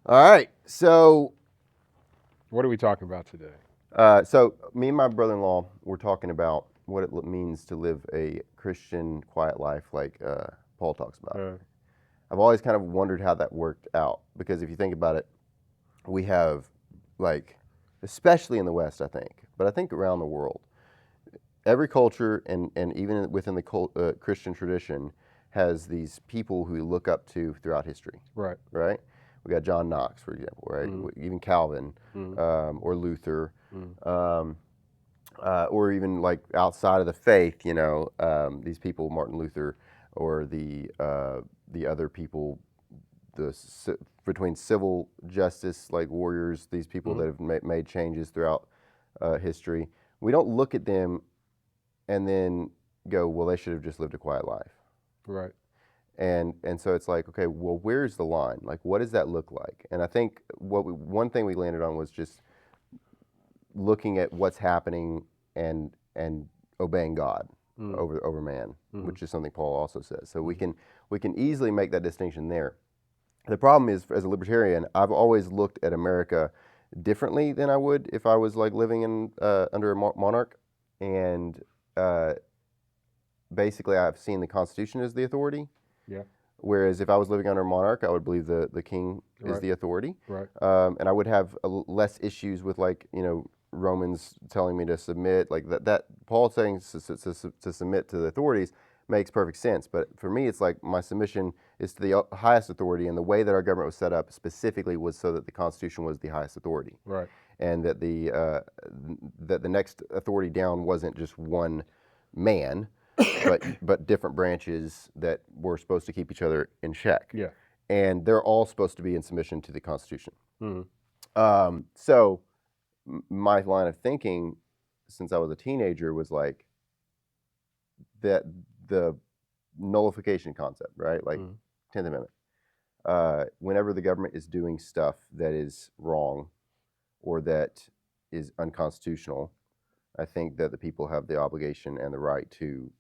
All right. What are we talking about today? So me and my brother-in-law were talking about what it means to live a Christian, quiet life, like Paul talks about. Uh, I've always kind of wondered how that worked out because if you think about it, we have, like, especially in the West, I think, but I think around the world, every culture and even within the Christian tradition has these people who we look up to throughout history, right. right? We got John Knox, for example, right? Mm, Even Calvin mm, or Luther, mm, um, or even like outside of the faith, these people, Martin Luther, or the other people, between civil justice like warriors, these people mm, that have made changes throughout history. We don't look at them and then go, well, they should have just lived a quiet life. right. And so it's like, okay, well, where's the line? Like, what does that look like? And I think one thing we landed on was just looking at what's happening and obeying God Mm, over man, mm, which is something Paul also says. So we mm, can we can easily make that distinction there. The problem is, as a libertarian, I've always looked at America differently than I would if I was like living in under a monarch, and uh, basically I've seen the Constitution as the authority. yeah. Whereas if I was living under a monarch, I would believe the king is Right. the authority, Right. and I would have less issues with, like, Romans telling me to submit, like that Paul saying to submit to the authorities makes perfect sense. But for me, it's like my submission is to the highest authority, and the way that our government was set up specifically was so that the Constitution was the highest authority, Right. and that the next authority down wasn't just one man, but different branches that were supposed to keep each other in check, Yeah. and they're all supposed to be in submission to the Constitution. Mm, So my line of thinking since I was a teenager was like that the nullification concept, right? Like mm, 10th Amendment. Whenever the government is doing stuff that is wrong or that is unconstitutional, I think that the people have the obligation and the right to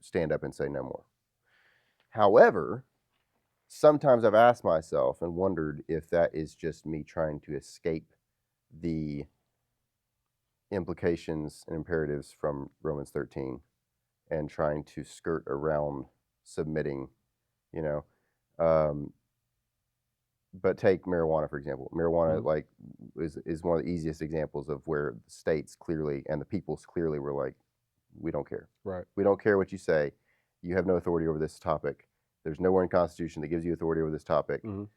stand up and say no more. However, sometimes I've asked myself and wondered if that is just me trying to escape the implications and imperatives from Romans 13 and trying to skirt around submitting, you know. Um, but take marijuana for example. Marijuana, mm, like, is one of the easiest examples of where the states clearly and the peoples clearly were like, we don't care. right. We don't care what you say. You have no authority over this topic. There's nowhere in the Constitution that gives you authority over this topic. Mm,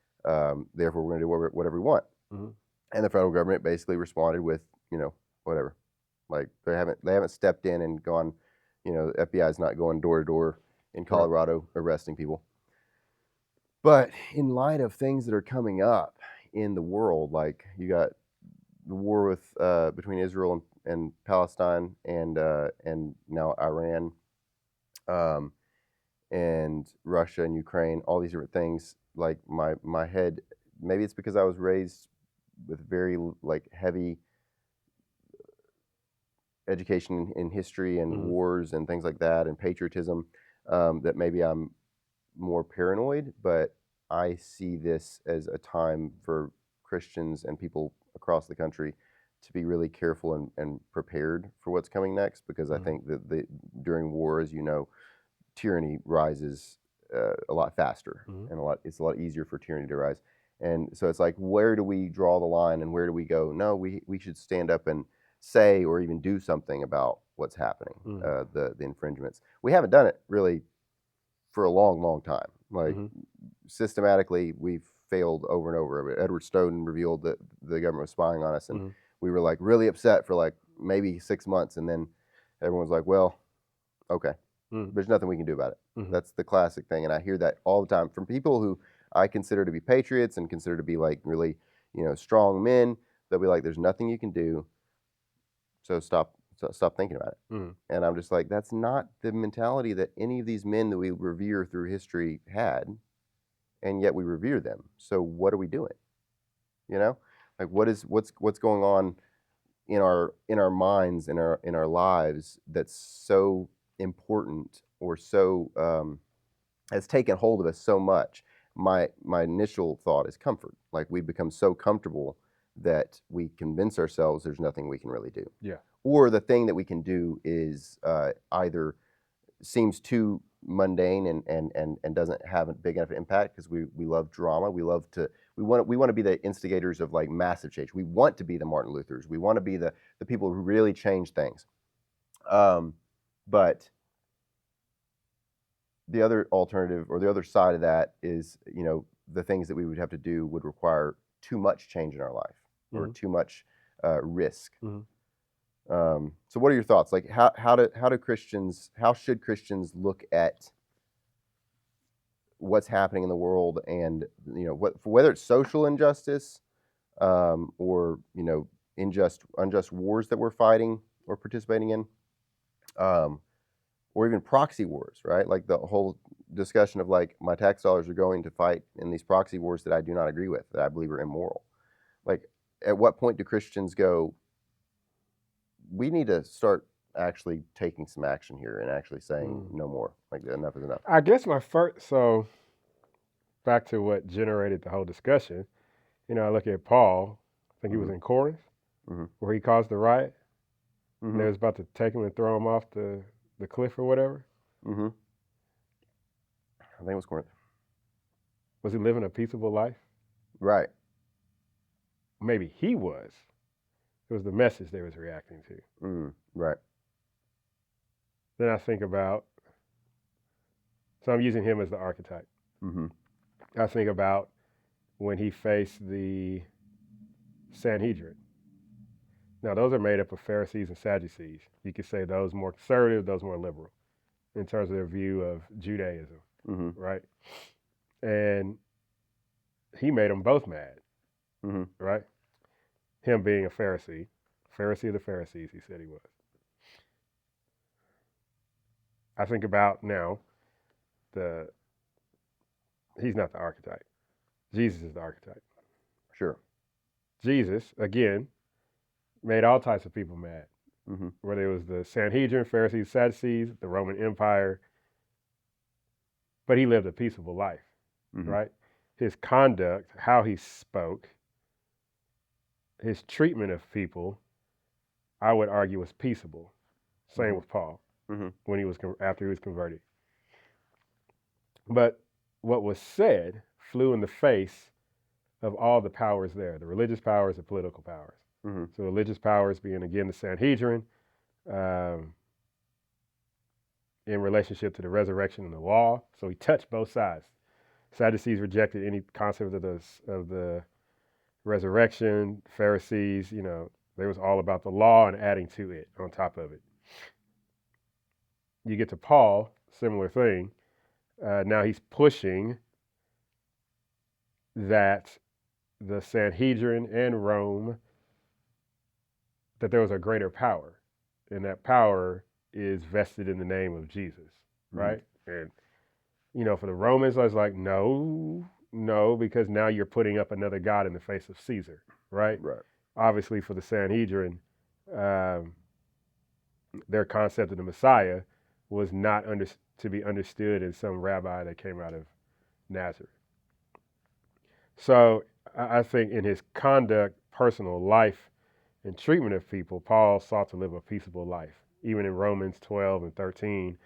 Therefore, we're going to do whatever we want. mm, And the federal government basically responded with, whatever. Like they haven't stepped in and gone, the FBI is not going door to door in right. Colorado arresting people. But in light of things that are coming up in the world, like you got the war with between Israel and Palestine and now Iran, um, and Russia and Ukraine, all these different things. Like my head, maybe it's because I was raised with very like heavy education in history and Mm, wars and things like that and patriotism, that maybe I'm more paranoid. But I see this as a time for Christians and people across the country to be really careful and prepared for what's coming next, because I mm, think that during war, as you know, tyranny rises a lot faster, mm, and it's a lot easier for tyranny to rise. And so it's like, where do we draw the line, and where do we go? No, we should stand up and say or even do something about what's happening, mm, the infringements. We haven't done it really for a long, long time. Like, mm, systematically, we've failed over and over. Edward Snowden revealed that the government was spying on us, and mm, we were like really upset for like maybe 6 months, and then everyone's like, well, okay, mm, there's nothing we can do about it. mm, That's the classic thing, and I hear that all the time from people who I consider to be patriots and consider to be like really, strong men. They'll be like, "There's nothing you can do, so stop thinking about it." mm, And I'm just like, that's not the mentality that any of these men that we revere through history had, and yet we revere them. So what are we doing? You know, like what's going on in our minds, in our lives, that's so important or so has taken hold of us so much. my initial thought is comfort. Like we become so comfortable that we convince ourselves there's nothing we can really do. Yeah. Or the thing that we can do is either seems too mundane and doesn't have a big enough impact because we love drama. We want to be the instigators of like massive change. We want to be the Martin Luthers. We want to be the people who really change things. But the other alternative or the other side of that is, the things that we would have to do would require too much change in our life or Mm-hmm. too much risk. Mm-hmm. So what are your thoughts? Like how should Christians look at what's happening in the world and, whether it's social injustice, or, unjust wars that we're fighting or participating in, or even proxy wars, right? Like the whole discussion of like my tax dollars are going to fight in these proxy wars that I do not agree with, that I believe are immoral. Like at what point do Christians go, we need to start actually taking some action here and actually saying no more, like enough is enough? I guess so back to what generated the whole discussion, I look at Paul, I think he was in Corinth, where he caused the riot. They was about to take him and throw him off the cliff or whatever. I think it was Corinth. Was he living a peaceable life? Right. Maybe he was. It was the message they was reacting to. Right. Then I think about, so I'm using him as the archetype. I think about when he faced the Sanhedrin. Now, those are made up of Pharisees and Sadducees. You could say those more conservative, those more liberal in terms of their view of Judaism, right? And he made them both mad, right? Him being a Pharisee of the Pharisees, he said he was. I think about now, he's not the archetype. Jesus is the archetype. Sure. Jesus, again, made all types of people mad. Whether it was the Sanhedrin, Pharisees, Sadducees, the Roman Empire. But he lived a peaceable life, right? His conduct, how he spoke, his treatment of people, I would argue was peaceable. Same with Paul when he was after he was converted. But what was said flew in the face of all the powers there, the religious powers, the political powers. So religious powers being, again, the Sanhedrin, in relationship to the resurrection and the law. So he touched both sides. Sadducees rejected any concept of the resurrection. Pharisees, they was all about the law and adding to it on top of it. You get to Paul, similar thing. Now he's pushing that the Sanhedrin and Rome, that there was a greater power, and that power is vested in the name of Jesus, right? And, for the Romans, I was like, no, because now you're putting up another god in the face of Caesar, right? Right. Obviously, for the Sanhedrin, their concept of the Messiah was not to be understood as some rabbi that came out of Nazareth. So I think in his conduct, personal life, and treatment of people, Paul sought to live a peaceable life. Even in Romans 12 and 13,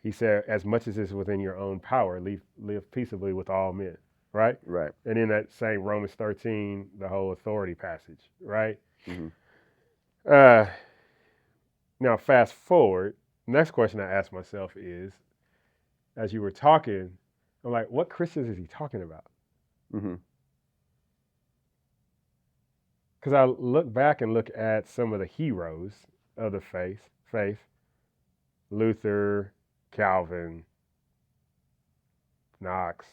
he said, as much as is within your own power, live peaceably with all men, right? Right. And in that same Romans 13, the whole authority passage, right? Now, fast forward, next question I asked myself is, as you were talking, I'm like, what Christians is he talking about? Because I look back and look at some of the heroes of the faith, Luther, Calvin, Knox,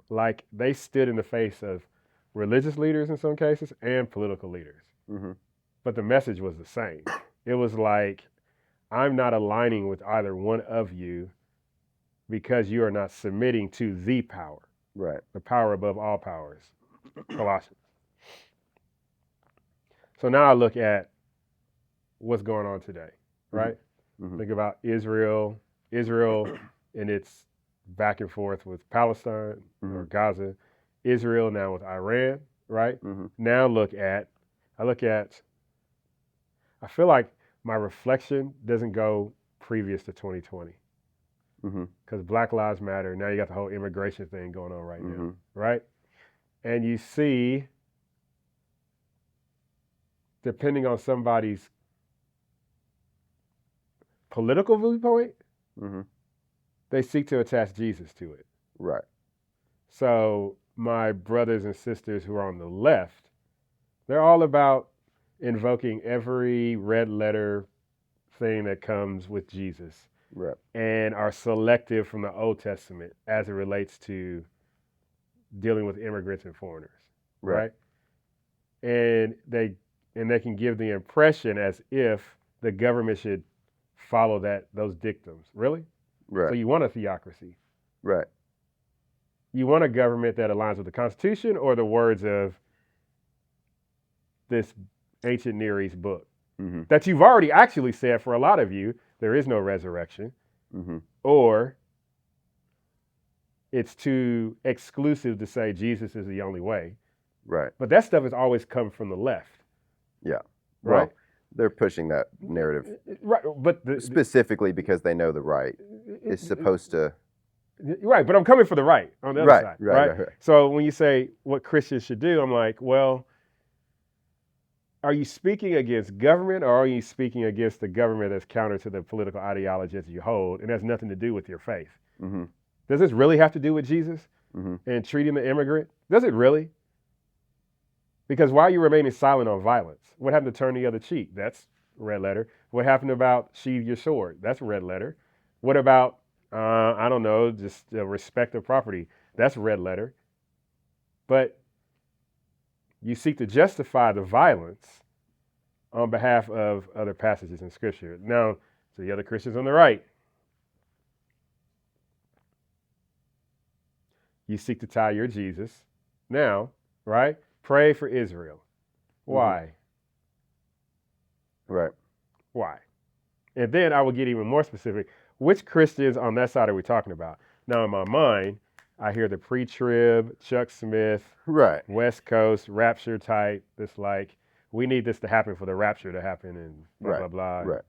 like they stood in the face of religious leaders in some cases and political leaders. But the message was the same. It was like, I'm not aligning with either one of you because you are not submitting to the power. Right. The power above all powers. Colossians. So now I look at what's going on today, right? Think about Israel in its back and forth with Palestine or Gaza, Israel now with Iran, right? Now I feel like my reflection doesn't go previous to 2020 because Black Lives Matter. Now you got the whole immigration thing going on right now, right? And you see, depending on somebody's political viewpoint, they seek to attach Jesus to it. Right. So my brothers and sisters who are on the left, they're all about invoking every red letter thing that comes with Jesus. Right. And are selective from the Old Testament as it relates to dealing with immigrants and foreigners. Right. And they can give the impression as if the government should follow those dictums. Really? Right. So you want a theocracy. Right. You want a government that aligns with the Constitution or the words of this ancient Near East book that you've already actually said for a lot of you, there is no resurrection, or it's too exclusive to say Jesus is the only way. Right. But that stuff has always come from the left. Yeah. Right. Well, they're pushing that narrative. Right. But specifically because they know the right is supposed to. Right. But I'm coming for the right on the other side. Right. So when you say what Christians should do, I'm like, well, are you speaking against government or are you speaking against the government that's counter to the political ideology that you hold and has nothing to do with your faith? Does this really have to do with Jesus and treating the immigrant? Does it really? Because why are you remaining silent on violence? What happened to turn the other cheek? That's red letter. What happened about sheathe your sword? That's red letter. What about, I don't know, just respect of property? That's red letter. But you seek to justify the violence on behalf of other passages in Scripture. Now, to the other Christians on the right, you seek to tie your Jesus. Now, right? Pray for Israel. Why? Right. Why? And then I will get even more specific. Which Christians on that side are we talking about? Now, in my mind, I hear the pre-trib, Chuck Smith, right, West Coast, rapture type. That's like, we need this to happen for the rapture to happen and blah, blah, blah.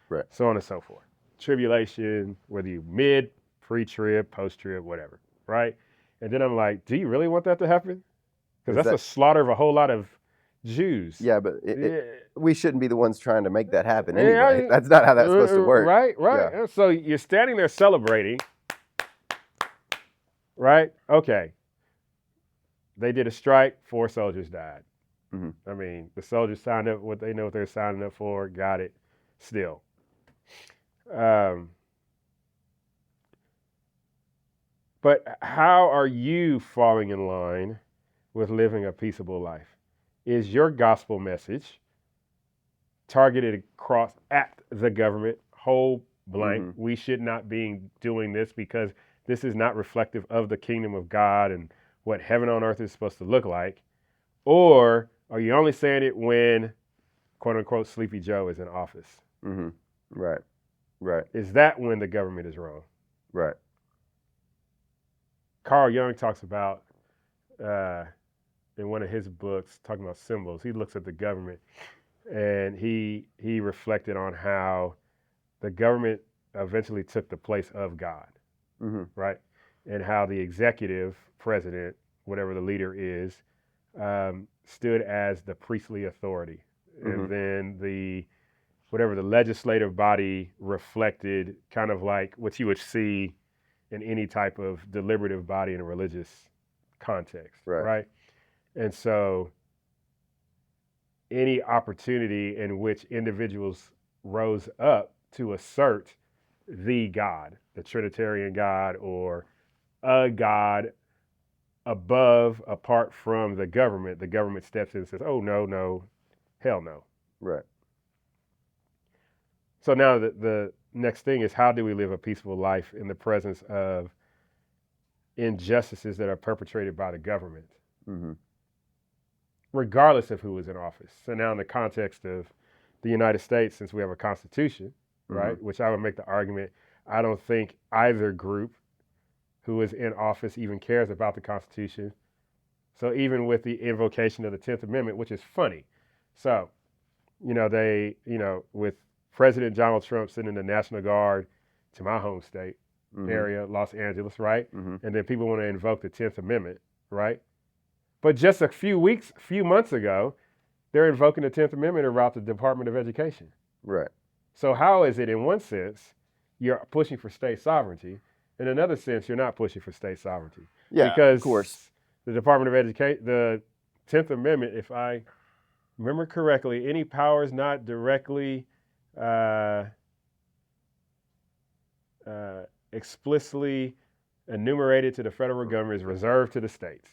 Right. So on and so forth. Tribulation, whether you mid, pre-trib, post-trib, whatever, right? And then I'm like, do you really want that to happen? Because that's a slaughter of a whole lot of Jews. Yeah, but we shouldn't be the ones trying to make that happen anyway. That's not how that's supposed to work. Right. Yeah. So you're standing there celebrating, right? Okay. They did a strike, 4 soldiers died. I mean, the soldiers signed up what they know what they're signing up for, got it, still. But how are you falling in line with living a peaceable life? Is your gospel message targeted across at the government, whole blank? We should not be doing this because this is not reflective of the kingdom of God and what heaven on earth is supposed to look like? Or are you only saying it when, quote unquote, Sleepy Joe is in office? Right. Is that when the government is wrong? Right. Carl Jung talks about, in one of his books, talking about symbols, he looks at the government and he reflected on how the government eventually took the place of God, right? And how the executive president, whatever the leader is, stood as the priestly authority. And then the legislative body reflected kind of like what you would see in any type of deliberative body in a religious context, right? And so any opportunity in which individuals rose up to assert the God, the Trinitarian God, or a God apart from the government steps in and says, oh, no, hell no. Right. So now the next thing is, how do we live a peaceful life in the presence of injustices that are perpetrated by the government, regardless of who is in office? So now in the context of the United States, since we have a constitution, right, which I would make the argument, I don't think either group who is in office even cares about the Constitution. So even with the invocation of the 10th Amendment, which is funny. So, with President Donald Trump sending the National Guard to my home state area, Los Angeles, right? And then people want to invoke the 10th Amendment, right? But just a few months ago, they're invoking the 10th Amendment about the Department of Education. Right. So how is it, in one sense, you're pushing for state sovereignty? In another sense, you're not pushing for state sovereignty. Yeah, because of course. The Department of Education, the 10th Amendment, if I remember correctly, any powers not directly explicitly enumerated to the federal government is reserved to the states.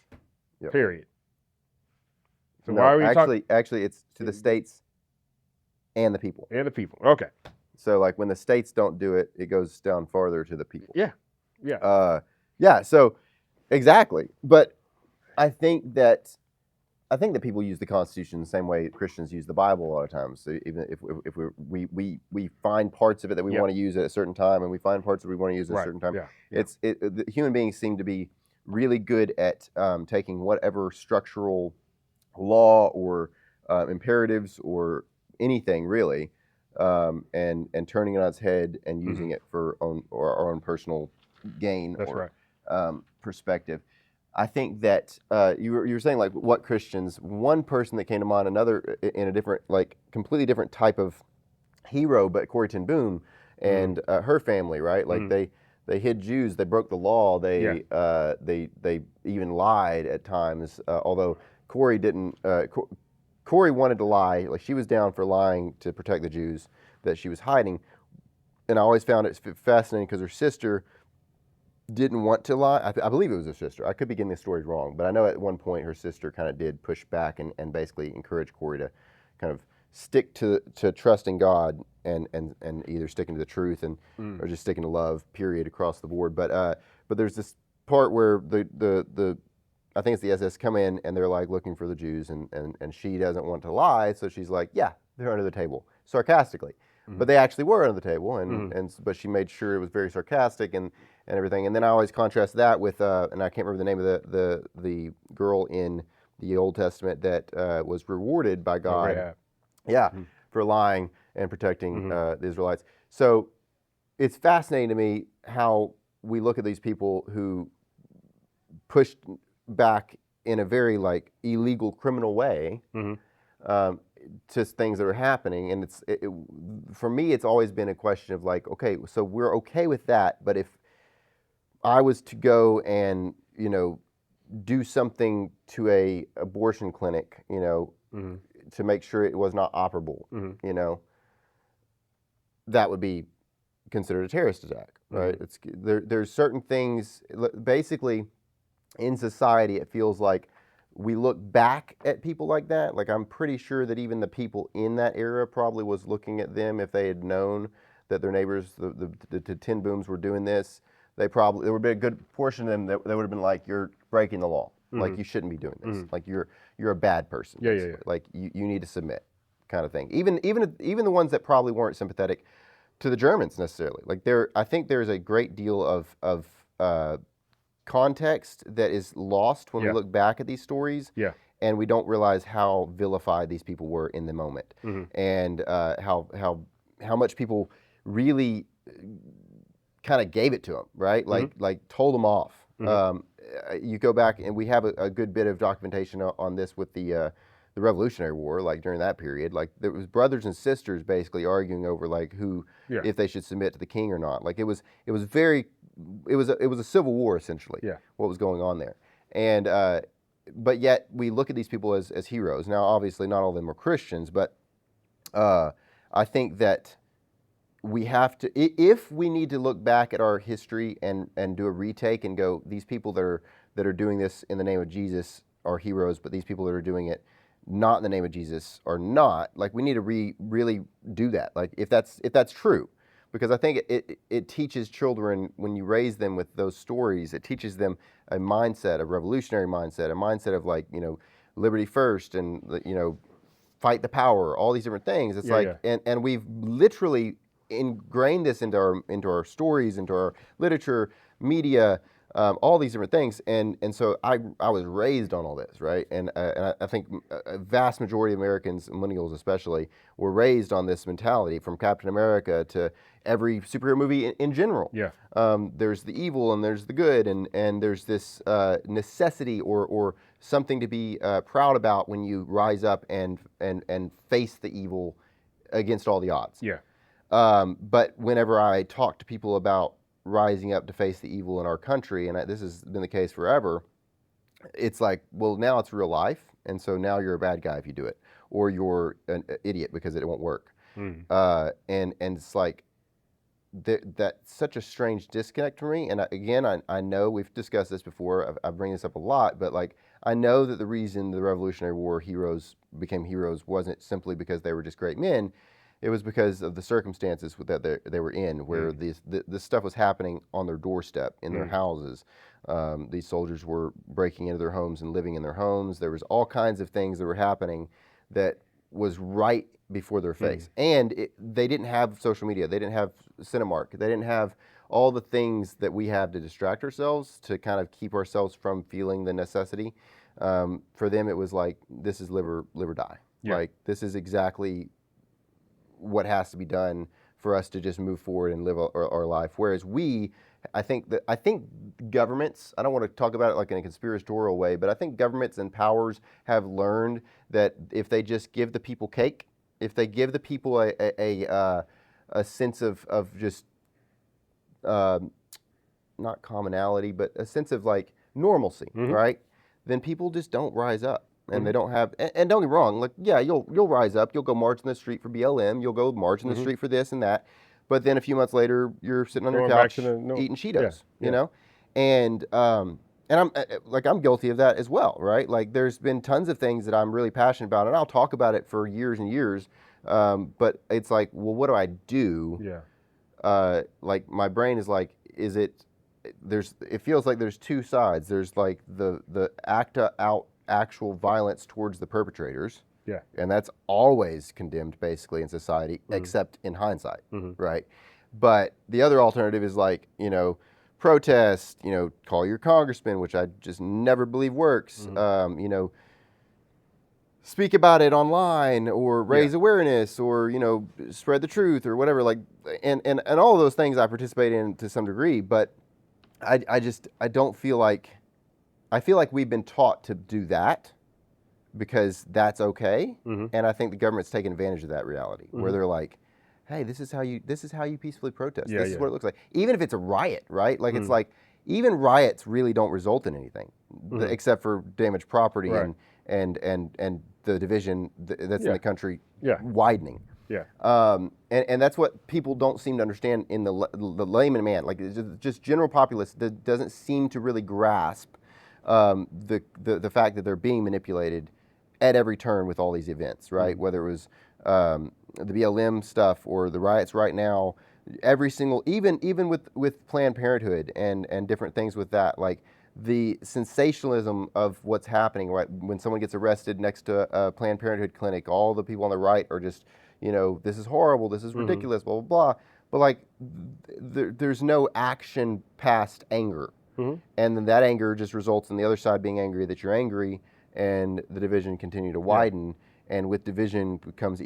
Yep. Period. So no, why are we actually, it's to the states and the people. And the people. Okay. So like when the states don't do it, it goes down farther to the people. Yeah. Yeah. Yeah. So exactly. But I think that people use the Constitution the same way Christians use the Bible a lot of times. So even if we find parts of it that we want to use at a certain time, and we find parts that we want to use at a certain time. Yeah. The human beings seem to be really good at taking whatever structural law or imperatives or anything really, and turning it on its head and using it for our own personal gain. That's or right. Perspective. I think that you were saying like what Christians. One person that came to mind, another in a different, like completely different type of hero, but Corrie ten Boom and her family, right? Like they hid Jews, they broke the law, they even lied at times. Although Corrie didn't. Corrie wanted to lie, like she was down for lying to protect the Jews that she was hiding, and I always found it fascinating because her sister didn't want to lie. I believe it was her sister. I could be getting the stories wrong, but I know at one point her sister kind of did push back and basically encourage Corrie to kind of stick to trusting God and either sticking to the truth or just sticking to love, period, across the board. But there's this part where the I think it's the SS come in and they're like looking for the Jews and she doesn't want to lie, so she's like, yeah, they're under the table, sarcastically. But they actually were under the table, but she made sure it was very sarcastic and everything. And then I always contrast that with, and I can't remember the name of the girl in the Old Testament that was rewarded by God, for lying and protecting the Israelites. So it's fascinating to me how we look at these people who pushed back in a very like illegal criminal way. To things that are happening, and for me it's always been a question of like, okay, so we're okay with that, but if I was to go and do something to a abortion clinic, to make sure it was not operable, that would be considered a terrorist attack, right? There's certain things basically in society. It feels like we look back at people like that. Like I'm pretty sure that even the people in that era probably was looking at them if they had known that their neighbors, the ten Booms, were doing this. There would be a good portion of them that would have been like, you're breaking the law. Like you shouldn't be doing this. Like you're a bad person. Yeah. Like you need to submit, kind of thing. Even the ones that probably weren't sympathetic to the Germans necessarily. Like I think there's a great deal of context that is lost when we look back at these stories, and we don't realize how vilified these people were in the moment, and how much people really kind of gave it to them, right? Like told them off. You go back, and we have a good bit of documentation on this with the Revolutionary War, like during that period. Like there was brothers and sisters basically arguing over like who, if they should submit to the king or not. Like it was a civil war essentially. What was going on there, and but yet we look at these people as heroes. Now, obviously, not all of them were Christians, but I think that we have to, if we need to look back at our history and do a retake and go, these people that are doing this in the name of Jesus are heroes, but these people that are doing it not in the name of Jesus are not. Like we need to really do that. Like if that's true, because I think it teaches children, when you raise them with those stories, it teaches them a mindset, a revolutionary mindset, a mindset of like, liberty first and, fight the power, all these different things. It's and we've literally ingrained this into our stories, into our literature, media, all these different things, and so I was raised on all this, right? And I think a vast majority of Americans, millennials especially, were raised on this mentality from Captain America to every superhero movie in general. Yeah. There's the evil and there's the good, and there's this necessity or something to be proud about when you rise up and face the evil against all the odds. Yeah. But whenever I talk to people about rising up to face the evil in our country, and this has been the case forever, it's like, well, now it's real life, and so now you're a bad guy if you do it, or you're an idiot because it won't work. And it's like that's such a strange disconnect for me. And I know we've discussed this before. I bring this up a lot, but like I know that the reason the Revolutionary War heroes became heroes wasn't simply because they were just great men. It was because of the circumstances that they were in, where this stuff was happening on their doorstep, in their houses. These soldiers were breaking into their homes and living in their homes. There was all kinds of things that were happening that was right before their face. And they didn't have social media. They didn't have Cinemark. They didn't have all the things that we have to distract ourselves, to kind of keep ourselves from feeling the necessity. For them, it was like, this is live or die. Yeah. Like, this is exactly what has to be done for us to just move forward and live our life. Whereas I think governments, I don't want to talk about it like in a conspiratorial way, but I think governments and powers have learned that if they just give the people cake, if they give the people a sense of just not commonality, but a sense of like normalcy, right? Then people just don't rise up. And they don't have, and don't get me wrong, like, yeah, you'll rise up, you'll go march in the street for BLM, you'll go march in the street for this and that, but then a few months later, you're sitting on your couch eating Cheetos, you know? And I'm guilty of that as well, right? Like, there's been tons of things that I'm really passionate about, and I'll talk about it for years and years, but it's like, well, what do I do? Yeah. Like, my brain is like, it feels like there's two sides. There's like the actual violence towards the perpetrators. Yeah. And that's always condemned basically in society, except in hindsight, right? But the other alternative is like, protest, call your congressman, which I just never believe works. Speak about it online, or raise awareness, or spread the truth, or whatever. Like, and all of those things I participate in to some degree, but I don't feel like, I feel like we've been taught to do that because that's okay, and I think the government's taking advantage of that reality, where they're like, hey, this is how you peacefully protest. This is what it looks like, even if it's a riot, right? Like, it's like, even riots really don't result in anything except for damaged property and the division that's in the country widening. Yeah. And that's what people don't seem to understand in the layman man. Like, it's just general populace that doesn't seem to really grasp the fact that they're being manipulated at every turn with all these events, right? Whether it was the BLM stuff or the riots right now, every single, even with Planned Parenthood and different things with that, like the sensationalism of what's happening, right? When someone gets arrested next to a Planned Parenthood clinic, all the people on the right are just, this is horrible, this is ridiculous, blah, blah, blah. But like, there's no action past anger. And then that anger just results in the other side being angry that you're angry, and the division continue to widen. And with division becomes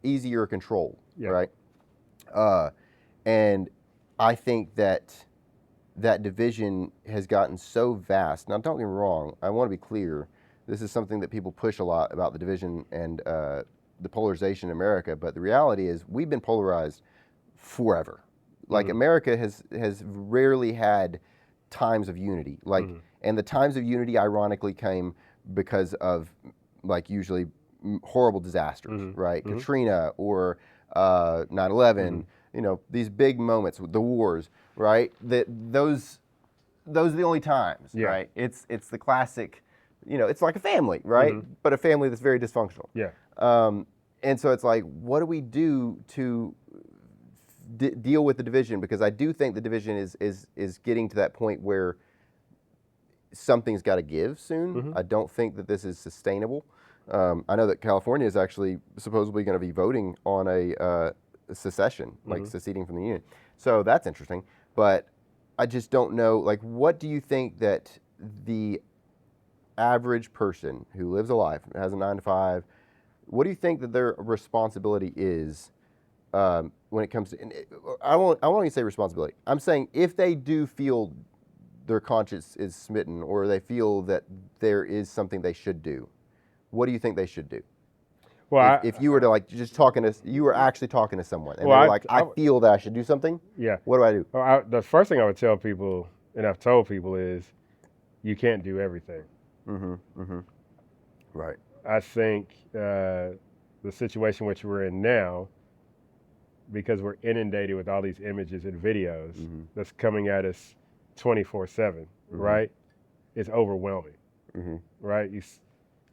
easier control, right? And I think that division has gotten so vast. Now, don't get me wrong, I want to be clear. This is something that people push a lot about the division and the polarization in America, but the reality is we've been polarized forever. Like, America has rarely had times of unity. Like, and the times of unity ironically came because of, like, usually horrible disasters, right? Katrina or 9/11, these big moments, the wars, right? Those are the only times, right? It's the classic, it's like a family, right? But a family that's very dysfunctional. Yeah. And so it's like, what do we do to deal with the division? Because I do think the division is getting to that point where something's got to give soon. I don't think that this is sustainable. I know that California is actually supposedly going to be voting on a secession, like seceding from the union. So that's interesting. But I just don't know. Like, what do you think that the average person who lives a life, has a 9 to 5, what do you think that their responsibility is when it comes to? And I won't even say responsibility. I'm saying if they do feel their conscience is smitten, or they feel that there is something they should do, what do you think they should do? Well, If you were to like just talking to, you were actually talking to someone and well, they were like, I feel that I should do something. yeah. What do I do? Well, the first thing I would tell people, and I've told people, is you can't do everything. Right. I think the situation which we're in now, because we're inundated with all these images and videos that's coming at us 24/7, right? It's overwhelming, right?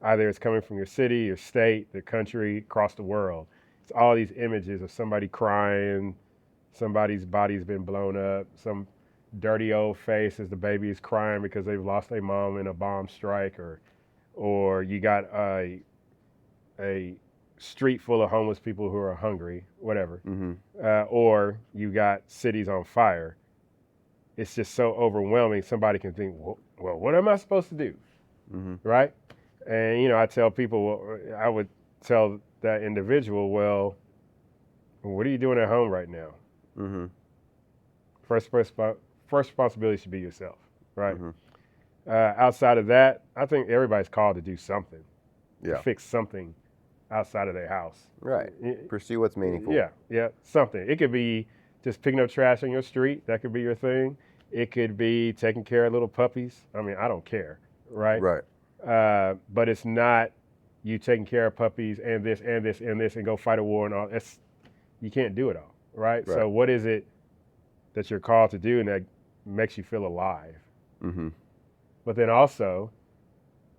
Either it's coming from your city, your state, the country, across the world. It's all these images of somebody crying, somebody's body's been blown up, some dirty old face as the baby is crying because they've lost their mom in a bomb strike, or you got a street full of homeless people who are hungry, whatever, or you got cities on fire. It's just so overwhelming. Somebody can think, well, what am I supposed to do, right? And I tell people, well, I would tell that individual, well, what are you doing at home right now? First responsibility should be yourself, right? Outside of that, I think everybody's called to do something, to fix something outside of their house. Right. Pursue what's meaningful. Yeah, something. It could be just picking up trash on your street. That could be your thing. It could be taking care of little puppies. I mean, I don't care, right? Right. But it's not you taking care of puppies and this and this and this and go fight a war and all. You can't do it all, right? So what is it that you're called to do and that makes you feel alive? But then also,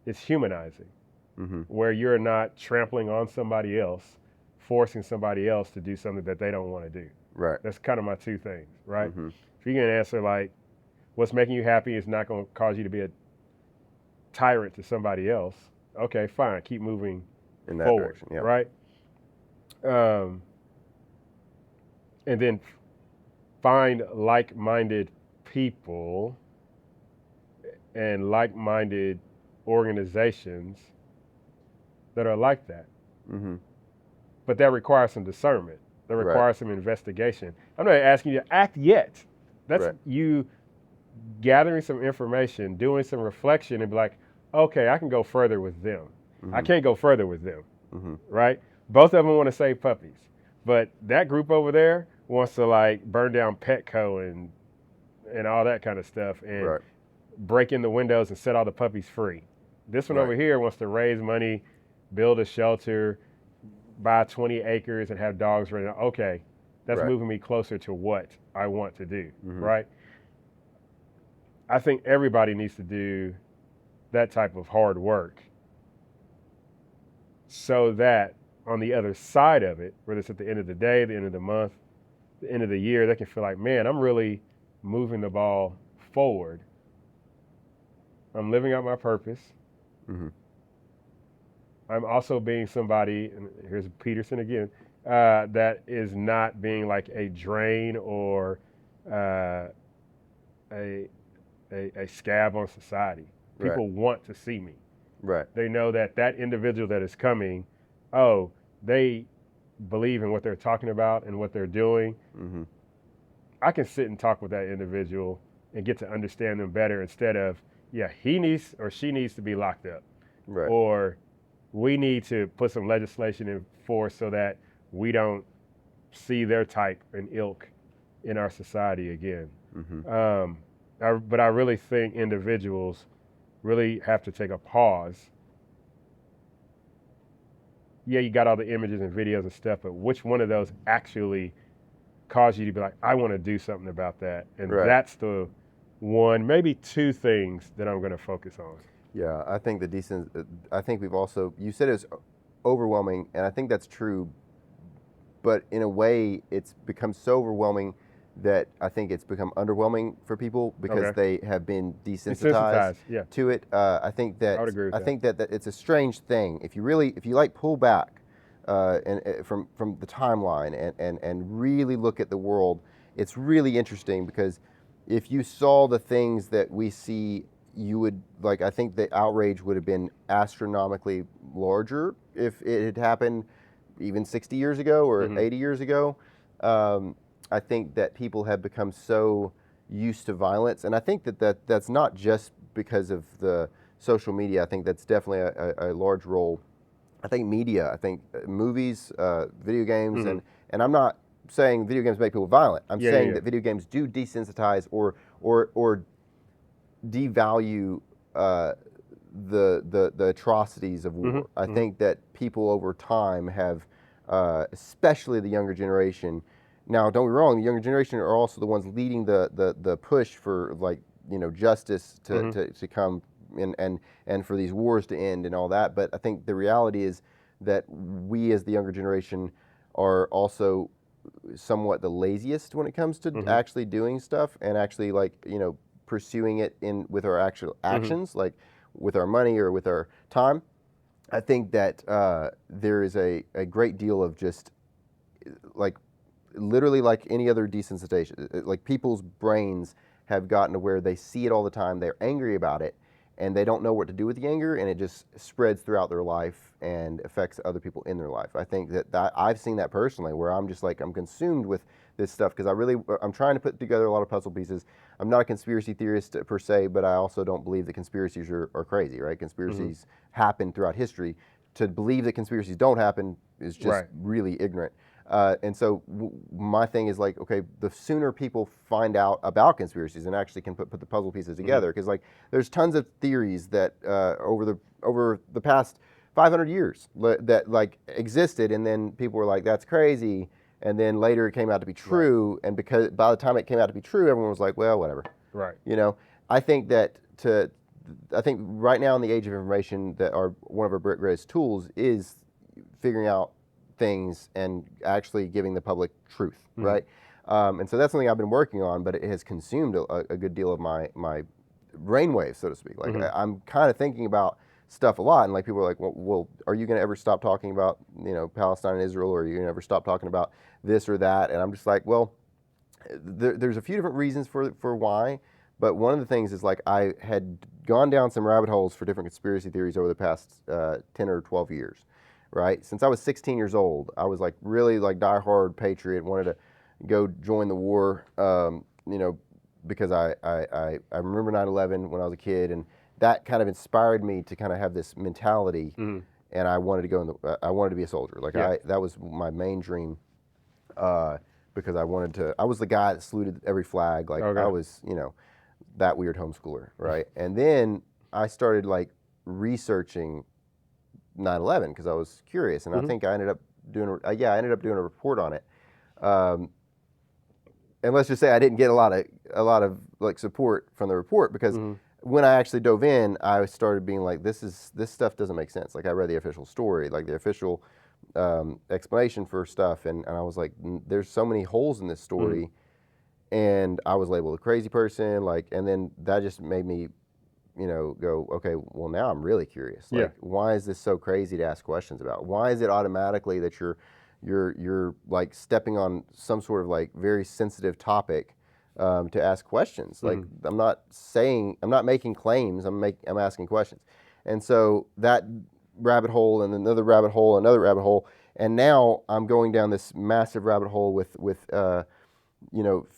it's humanizing, where you're not trampling on somebody else, forcing somebody else to do something that they don't want to do. Right. That's kind of my two things, right? If you can answer like, what's making you happy is not going to cause you to be a tyrant to somebody else. Okay, fine, keep moving in that forward, direction, right? And then find like-minded people and like-minded organizations that are like that. But that requires some discernment. That requires some investigation. I'm not asking you to act yet. That's you gathering some information, doing some reflection, and be like, okay, I can go further with them. I can't go further with them, right? Both of them want to save puppies, but that group over there wants to like burn down Petco and all that kind of stuff and break in the windows and set all the puppies free. This one over here wants to raise money, build a shelter, buy 20 acres and have dogs running. Okay, that's moving me closer to what I want to do, right? I think everybody needs to do that type of hard work so that on the other side of it, whether it's at the end of the day, the end of the month, the end of the year, they can feel like, man, I'm really moving the ball forward. I'm living out my purpose. I'm also being somebody, and here's Peterson again, that is not being like a drain or a scab on society. People want to see me. They know that individual that is coming, they believe in what they're talking about and what they're doing. I can sit and talk with that individual and get to understand them better instead of, he needs or she needs to be locked up. Or we need to put some legislation in force so that we don't see their type and ilk in our society again. But I really think individuals really have to take a pause. You got all the images and videos and stuff, but which one of those actually cause you to be like, I want to do something about that? And that's the one, maybe two things that I'm going to focus on. Yeah, I think I think we've also, you said it's overwhelming, and I think that's true, but in a way it's become so overwhelming that I think it's become underwhelming for people because they have been desensitized to it. I think that I would agree with that. think that it's a strange thing. If you like pull back and from the timeline and really look at the world, it's really interesting because if you saw the things that we see, you would like. I think the outrage would have been astronomically larger if it had happened even 60 years ago or 80 years ago. I think that people have become so used to violence, and I think that's not just because of the social media. I think that's definitely a large role. I think media, I think movies, video games, and I'm not saying video games make people violent. I'm saying that video games do desensitize or devalue the atrocities of war. I think that people over time have, especially the younger generation. Now, don't be wrong, the younger generation are also the ones leading the push for like justice to come and for these wars to end and all that. But I think the reality is that we as the younger generation are also somewhat the laziest when it comes to actually doing stuff and actually like pursuing it in with our actual actions, like with our money or with our time. I think that there is a great deal of just like literally like any other desensitization. Like people's brains have gotten to where they see it all the time. They're angry about it, and they don't know what to do with the anger, and it just spreads throughout their life and affects other people in their life. I think that I've seen that personally, where I'm just like I'm consumed with this stuff because I'm trying to put together a lot of puzzle pieces. I'm not a conspiracy theorist per se, but I also don't believe that conspiracies are crazy, right? Conspiracies happen throughout history. To believe that conspiracies don't happen is just really ignorant. And so my thing is like, okay, the sooner people find out about conspiracies and actually can put the puzzle pieces together, because like there's tons of theories that over the past 500 years that like existed, and then people were like, that's crazy, and then later it came out to be true, and because by the time it came out to be true, everyone was like, well, whatever. Right. I think I think right now in the age of information that one of our greatest tools is figuring out things and actually giving the public truth, right? And so that's something I've been working on, but it has consumed a good deal of my brainwaves, so to speak. Like I'm kind of thinking about stuff a lot, and like people are like, well, are you going to ever stop talking about Palestine and Israel, or are you going to ever stop talking about this or that? And I'm just like, well, there's a few different reasons for why, but one of the things is like I had gone down some rabbit holes for different conspiracy theories over the past 10 or 12 years. Right? Since I was 16 years old, I was like really like diehard patriot, wanted to go join the war, because I remember 9/11 when I was a kid, and that kind of inspired me to kind of have this mentality, and I wanted to go I wanted to be a soldier. Like that was my main dream, because I was the guy that saluted every flag. Like I was, that weird homeschooler, right? And then I started like researching 9/11 because I was curious, and I think I ended up doing a report on it. And let's just say I didn't get a lot of like support from the report, because when I actually dove in, I started being like, this stuff doesn't make sense. Like I read the official story, like the official explanation for stuff, and I was like, there's so many holes in this story, and I was labeled a crazy person, like, and then that just made me go, okay, well now I'm really curious. Like, why is this so crazy to ask questions about? Why is it automatically that you're like stepping on some sort of like very sensitive topic to ask questions? Like I'm not making claims. I'm asking questions. And so that rabbit hole and another rabbit hole, and now I'm going down this massive rabbit hole with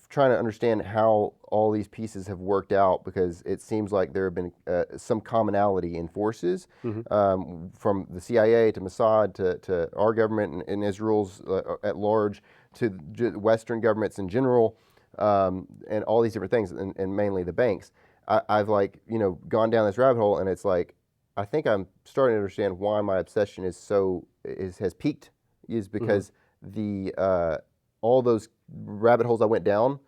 trying to understand how all these pieces have worked out, because it seems like there have been some commonality in forces, from the CIA to Mossad to our government and Israel's at large, to Western governments in general, and all these different things, and mainly the banks. I've like gone down this rabbit hole, and it's like I think I'm starting to understand why my obsession has peaked, is because all those rabbit holes I went down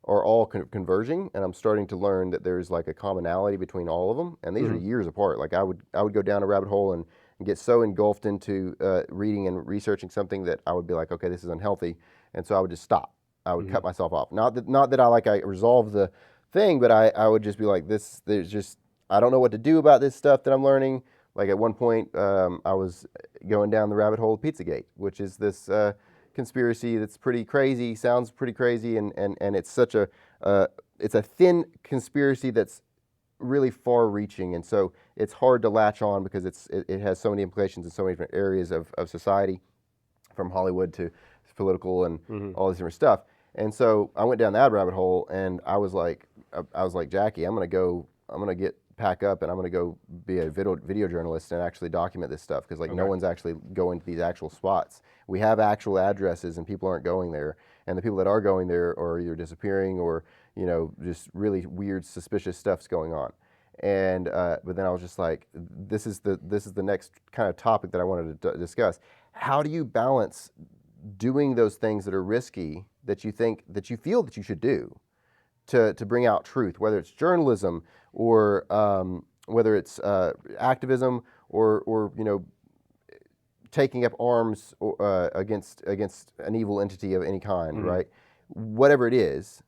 are all converging, and I'm starting to learn that there's like a commonality between all of them, and these are years apart. Like I would go down a rabbit hole and get so engulfed into reading and researching something that I would be like, okay, this is unhealthy, and so I would just stop. I would cut myself off. Not that I resolve the thing, but I would just be like, I don't know what to do about this stuff that I'm learning. Like at one point, I was going down the rabbit hole of Pizzagate, which is this conspiracy that's pretty crazy, sounds pretty crazy, and it's such a it's a thin conspiracy that's really far-reaching, and so it's hard to latch on because it has so many implications in so many different areas of society, from Hollywood to political and all this different stuff. And so I went down that rabbit hole, and I was like, Jackie, I'm gonna pack up, and I'm gonna go be a video journalist and actually document this stuff, because like no one's actually going to these actual spots. We have actual addresses, and people aren't going there, and the people that are going there are either disappearing or just really weird, suspicious stuff's going on. And but then I was just like, this is the next kind of topic that I wanted to discuss. How do you balance doing those things that are risky, that you feel that you should do, to bring out truth, whether it's journalism or whether it's activism or taking up arms against an evil entity of any kind, right? Whatever it is,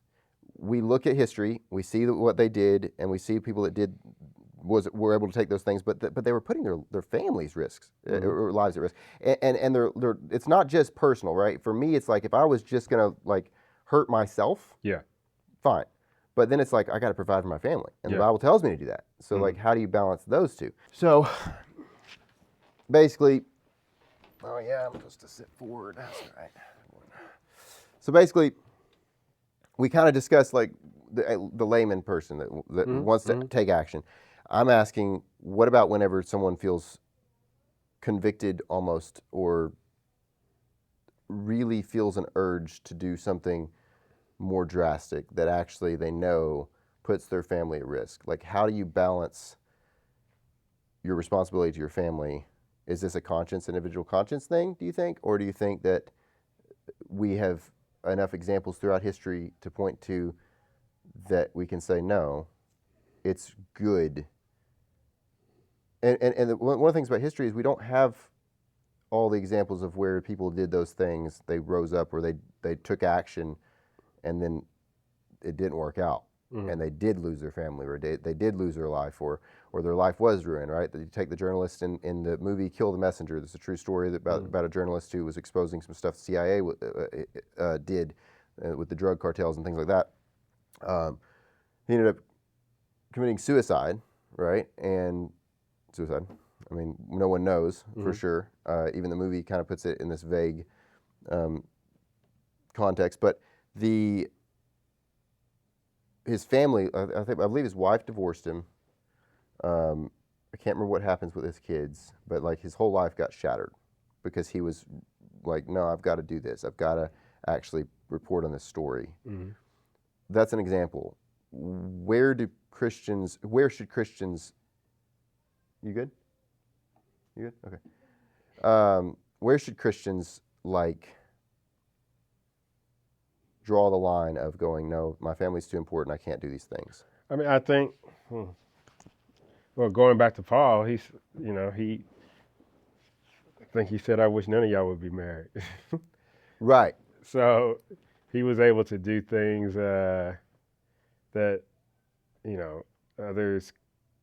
we look at history, we see what they did, and we see people that were able to take those things, but they were putting their families' risks or lives at risk, and they're it's not just personal, right? For me, it's like, if I was just gonna like hurt myself, fine, but then it's like, I got to provide for my family, and the Bible tells me to do that. So like, how do you balance those two? So basically, oh yeah, I'm supposed to sit forward. That's right. So basically, we kind of discussed like the layman person that wants to take action. I'm asking, what about whenever someone feels convicted almost, or really feels an urge to do something more drastic that actually they know puts their family at risk? Like, how do you balance your responsibility to your family? Is this a individual conscience thing, do you think? Or do you think that we have enough examples throughout history to point to that we can say, no, it's good? And one of the things about history is we don't have all the examples of where people did those things. They rose up, or they took action, and then it didn't work out, and they did lose their family, or they did lose their life, or their life was ruined, right? You take the journalist in the movie Kill the Messenger. This is a true story about a journalist who was exposing some stuff the CIA did with the drug cartels and things like that. He ended up committing suicide, right? And suicide, I mean, no one knows for sure. Even the movie kind of puts it in this vague context. But his family, I believe his wife divorced him. I can't remember what happens with his kids, but like his whole life got shattered because he was like, no, I've got to do this. I've got to actually report on this story. That's an example. Where should Christians, you good? You good? Okay. Where should Christians like draw the line of going, no, my family's too important, I can't do these things? I mean, I think, well, going back to Paul, I think he said, I wish none of y'all would be married. Right. So he was able to do things that, others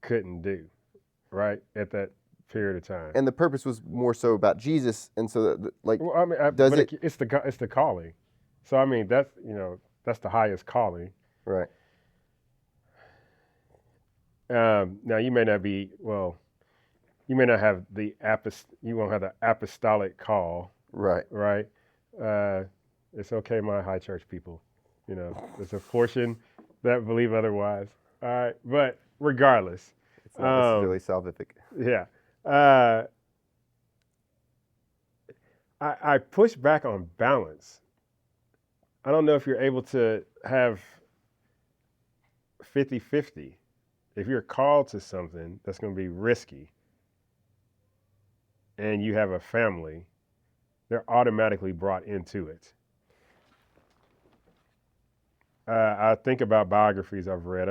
couldn't do, right, at that period of time. And the purpose was more so about Jesus, and so that, like, well, I mean, it's the calling. So I mean, that's the highest calling. Right. Now you may not have you won't have the apostolic call. Right. Right. It's okay, my high church people. There's a portion that believe otherwise. All right, but regardless, it's not necessarily salvific. Yeah. I push back on balance. I don't know if you're able to have 50-50. If you're called to something that's going to be risky and you have a family, they're automatically brought into it. I think about biographies I've read.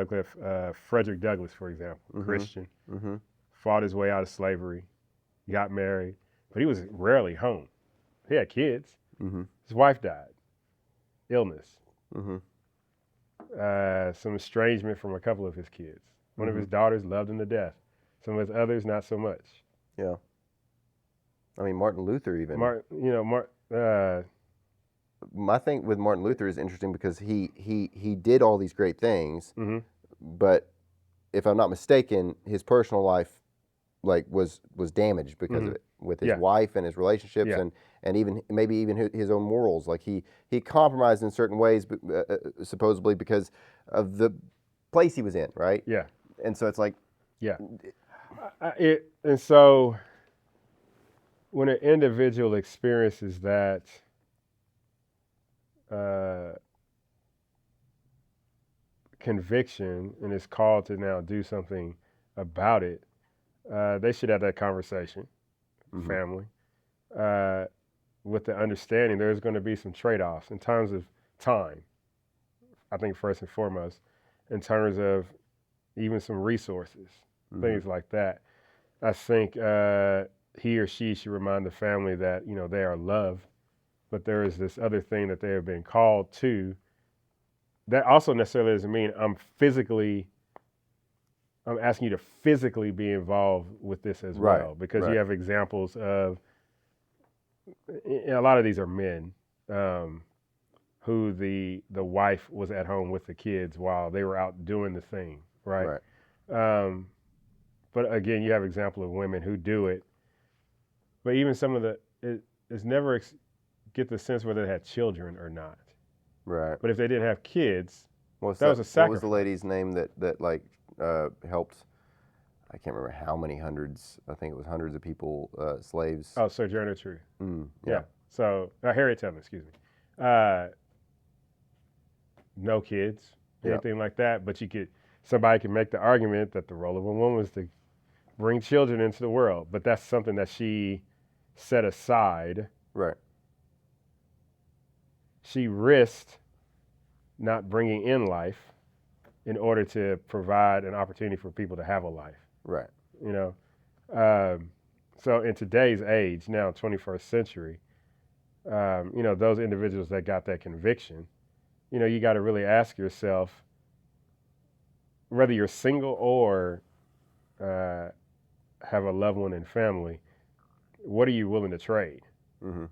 Frederick Douglass, for example, Christian, fought his way out of slavery, got married, but he was rarely home. He had kids. His wife died, illness, some estrangement from a couple of his kids. One of his daughters loved him to death. Some of his others, not so much. Yeah. I mean, Martin Luther even. my thing with Martin Luther is interesting because he did all these great things, Mm-hmm. but if I'm not mistaken, his personal life like was damaged because Mm-hmm. of it, with his Yeah. wife and his relationships, Yeah. and even maybe even his own morals. Like he compromised in certain ways, supposedly because of the place he was in, right? Yeah. And so it's like, Yeah. And so when an individual experiences that uh, conviction and is called to now do something about it, they should have that conversation, mm-hmm, family, uh, with the understanding there's going to be some trade-offs in terms of time. I think first and foremost, in terms of even some resources, mm-hmm, things like that. I think he or she should remind the family that they are loved, but there is this other thing that they have been called to. That also necessarily doesn't mean I'm asking you to physically be involved with this as right, well, because you right, have examples of a lot of these are men um, who the wife was at home with the kids while they were out doing the thing, right? right, Um, but again, you have example of women who do it, but even some of it's never get the sense whether they had children or not. right. But if they didn't have kids, What's that that? was a What was the sacrifice. lady's name that like helped? I can't remember how many hundreds. I think it was hundreds of people, slaves. Oh, Sojourner Truth. Yeah, Yeah. So Harriet Tubman, excuse me. Uh, no kids, yeah, anything like that. But somebody can make the argument that the role of a woman is to bring children into the world. But that's something that she set aside. right, She risked not bringing in life in order to provide an opportunity for people to have a life. right, You know, um, so in today's age, now 21st century, those individuals that got that conviction, you got to really ask yourself whether you're single or uh, have a loved one and family, what are you willing to trade? mm-hmm,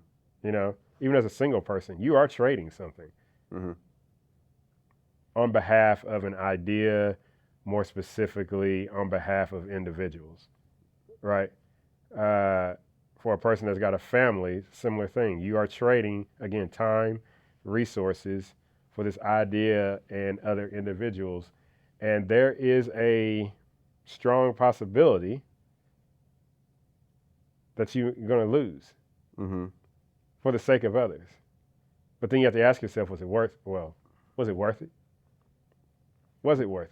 Even as a single person, you are trading something mm-hmm, on behalf of an idea, more specifically on behalf of individuals, right? For a person that's got a family, similar thing. You are trading, again, time, resources for this idea and other individuals. And there is a strong possibility that you're going to lose mm-hmm. for the sake of others. But then you have to ask yourself, was it worth it? Was it worth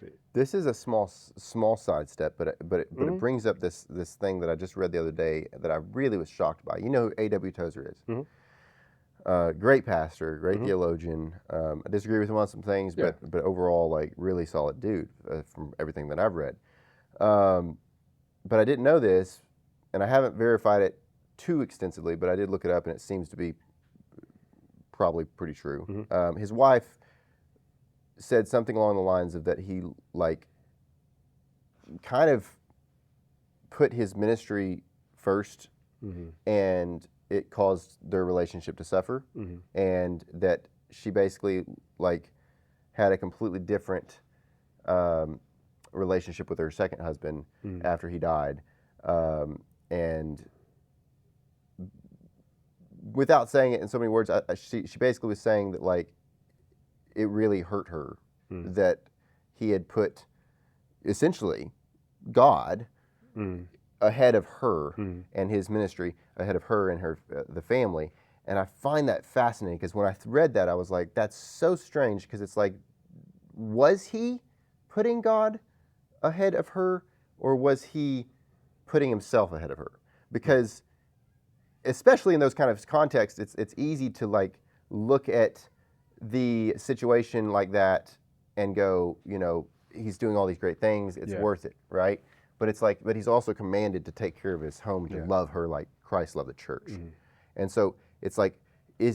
it? This is a small sidestep, but it Mm-hmm. brings up this thing that I just read the other day that I really was shocked by. You know who A.W. Tozer is? Mm-hmm. Great pastor, great Mm-hmm. theologian. I disagree with him on some things, Yeah. but overall, like really solid dude, from everything that I've read. Um, but I didn't know this, and I haven't verified it too extensively, but I did look it up, and it seems to be probably pretty true. Mm-hmm. His wife said something along the lines of that he like kind of put his ministry first, Mm-hmm. and it caused their relationship to suffer, Mm-hmm. and that she basically like had a completely different um, relationship with her second husband Mm-hmm. after he died, and without saying it in so many words, she basically was saying that like it really hurt her Mm-hmm. that he had put essentially God Mm-hmm. ahead of her Mm-hmm. and his ministry ahead of her and her the family. And I find that fascinating because when I read that, I was like, that's so strange, because it's like, was he putting God ahead of her, or was he putting himself ahead of her? Because especially in those kind of contexts, it's easy to like look at the situation like that and go, he's doing all these great things, it's Yeah. worth it, right? But it's like, but he's also commanded to take care of his home, to Yeah. love her like Christ loved the church. Mm-hmm. And so it's like,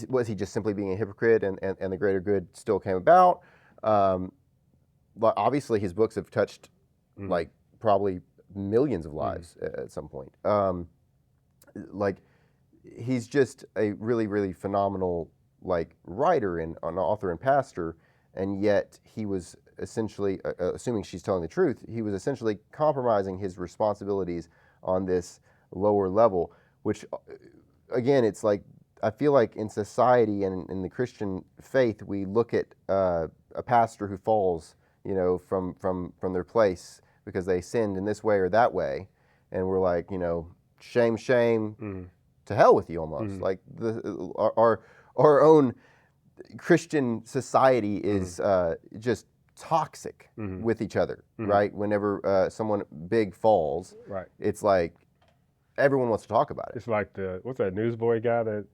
was he just simply being a hypocrite, and the greater good still came about? But obviously his books have touched Mm-hmm. like probably millions of Mm-hmm. lives at some point. Like he's just a really, really phenomenal like writer and an author and pastor, and yet he was essentially, assuming she's telling the truth, he was essentially compromising his responsibilities on this lower level, which again, it's like, I feel like in society and in the Christian faith, we look at a pastor who falls, you know, from their place because they sinned in this way or that way, and we're like, you know, shame, shame, to hell with you almost. Like our own Christian society is just toxic with each other, right? Whenever someone big falls, Right. it's like everyone wants to talk about it. It's like what's that newsboy guy that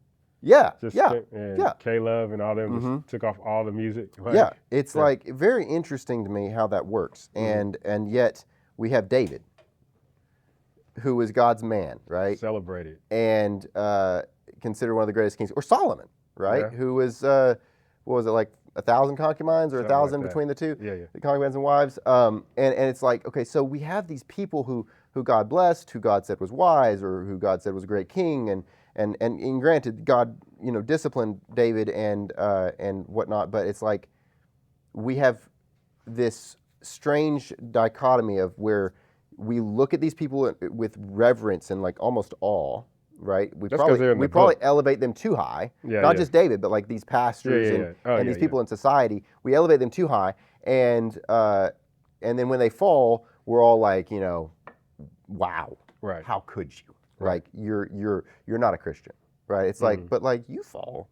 Yeah, just yeah, and yeah. K-Love and all them just took off all the music. Like, Yeah, it's like very interesting to me how that works, and yet we have David, who was God's man, right? Celebrated. And considered one of the greatest kings, or Solomon, right? Yeah. Who was what was it, like 1,000 concubines or Something 1,000 like that. between the two? Yeah. The concubines and wives. And it's like, okay, so we have these people who God blessed, who God said was wise, or who God said was a great king, and granted, God, you know, disciplined David and whatnot, but it's like we have this strange dichotomy of where we look at these people with reverence and like almost awe, right? We probably elevate them too high. Not just David, but like these pastors and these people in society, we elevate them too high, and then when they fall, we're all like, you know, wow, Right. how could you? Right. Like you're not a Christian, right? It's like, but like you fall,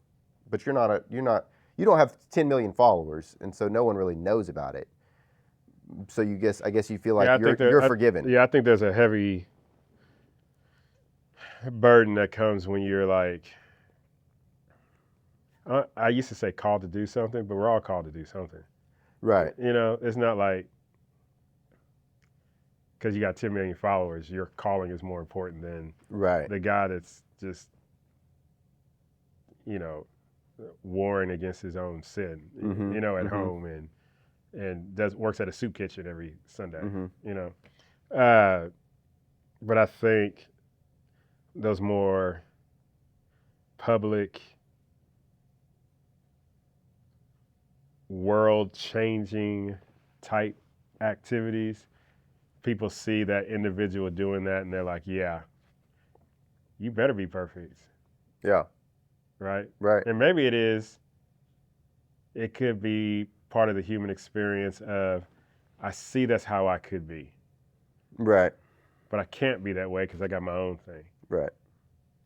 but you don't have 10 million followers, and so no one really knows about it. So I guess you feel like you're forgiven. Yeah, I think there's a heavy burden that comes when you're like, I used to say called to do something, but we're all called to do something. Right. You know, it's not like because you got 10 million followers, your calling is more important than the guy that's just, you know, warring against his own sin, you know, at home and works at a soup kitchen every Sunday, you know. But I think those more public, world-changing type activities, people see that individual doing that and they're like, yeah, you better be perfect. Yeah. Right? Right. And maybe it could be part of the human experience of, I see that's how I could be. Right. But I can't be that way because I got my own thing. Right.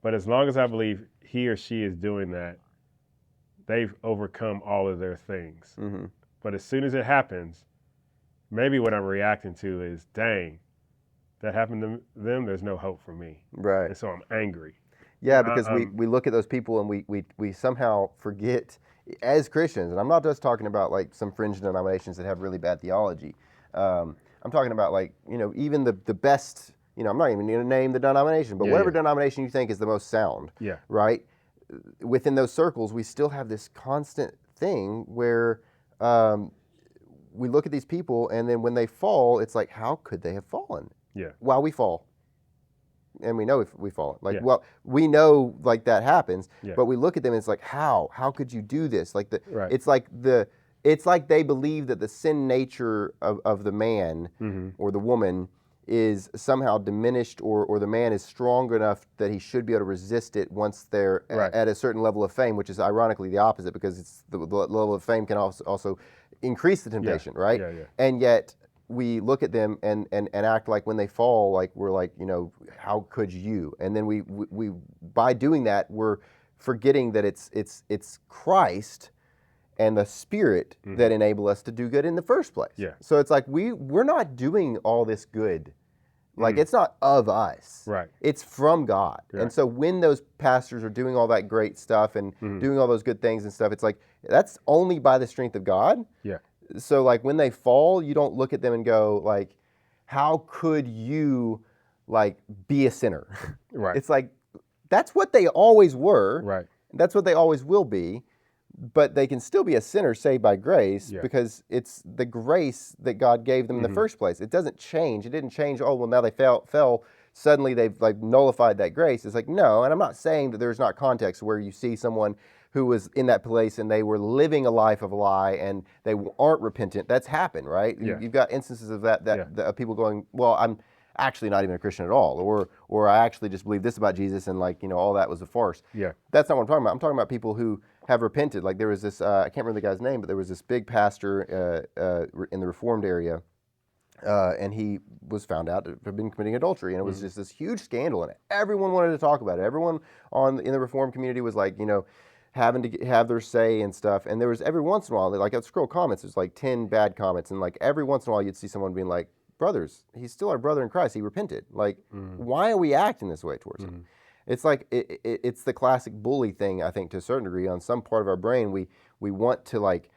But as long as I believe he or she is doing that, they've overcome all of their things. But as soon as it happens, maybe what I'm reacting to is, dang, that happened to them, there's no hope for me. Right. And so I'm angry. Yeah, because we look at those people and we somehow forget, as Christians, and I'm not just talking about like some fringe denominations that have really bad theology. I'm talking about like, you know, even the best, you know, I'm not even going to name the denomination, but whatever denomination you think is the most sound, right? Within those circles, we still have this constant thing where we look at these people, and then when they fall, it's like, how could they have fallen? Yeah. While we fall. And we know if we fall. Like, well, we know like that happens, but we look at them and it's like, how could you do this? Like it's like they believe that the sin nature of the man or the woman is somehow diminished, or the man is strong enough that he should be able to resist it once they're at a certain level of fame, which is ironically the opposite, because it's the level of fame can also increase the temptation, right? And yet we look at them and act like when they fall, like we're like, you know, how could you? And then we by doing that, we're forgetting that it's Christ and the Spirit that enable us to do good in the first place. So it's like we're not doing all this good. Like it's not of us. Right. It's from God. And so when those pastors are doing all that great stuff and doing all those good things and stuff, it's like that's only by the strength of God. Yeah. So like when they fall, you don't look at them and go like, how could you like be a sinner? Right. It's like that's what they always were. Right. That's what they always will be. But they can still be a sinner saved by grace because it's the grace that God gave them in the first place. It doesn't change. It didn't change, oh, well, now they fell. Suddenly they've like nullified that grace. It's like, no, and I'm not saying that there's not context where you see someone who was in that place and they were living a life of a lie and they aren't repentant. That's happened, right? Yeah. You've got instances of that of people going, well, I'm actually not even a Christian at all, or I actually just believe this about Jesus and like all that was a farce. Yeah. That's not what I'm talking about. I'm talking about people who have repented. Like there was this I can't remember the guy's name, but there was this big pastor in the Reformed area. And he was found out to have been committing adultery, and it was just this huge scandal, and everyone wanted to talk about it. Everyone in the Reformed community was like, having to have their say and stuff. And there was every once in a while, like I'd scroll comments, there's like 10 bad comments, and like every once in a while you'd see someone being like, brothers, he's still our brother in Christ. He repented. Like, why are we acting this way towards him? It's like it's the classic bully thing. I think to a certain degree, on some part of our brain, we want to like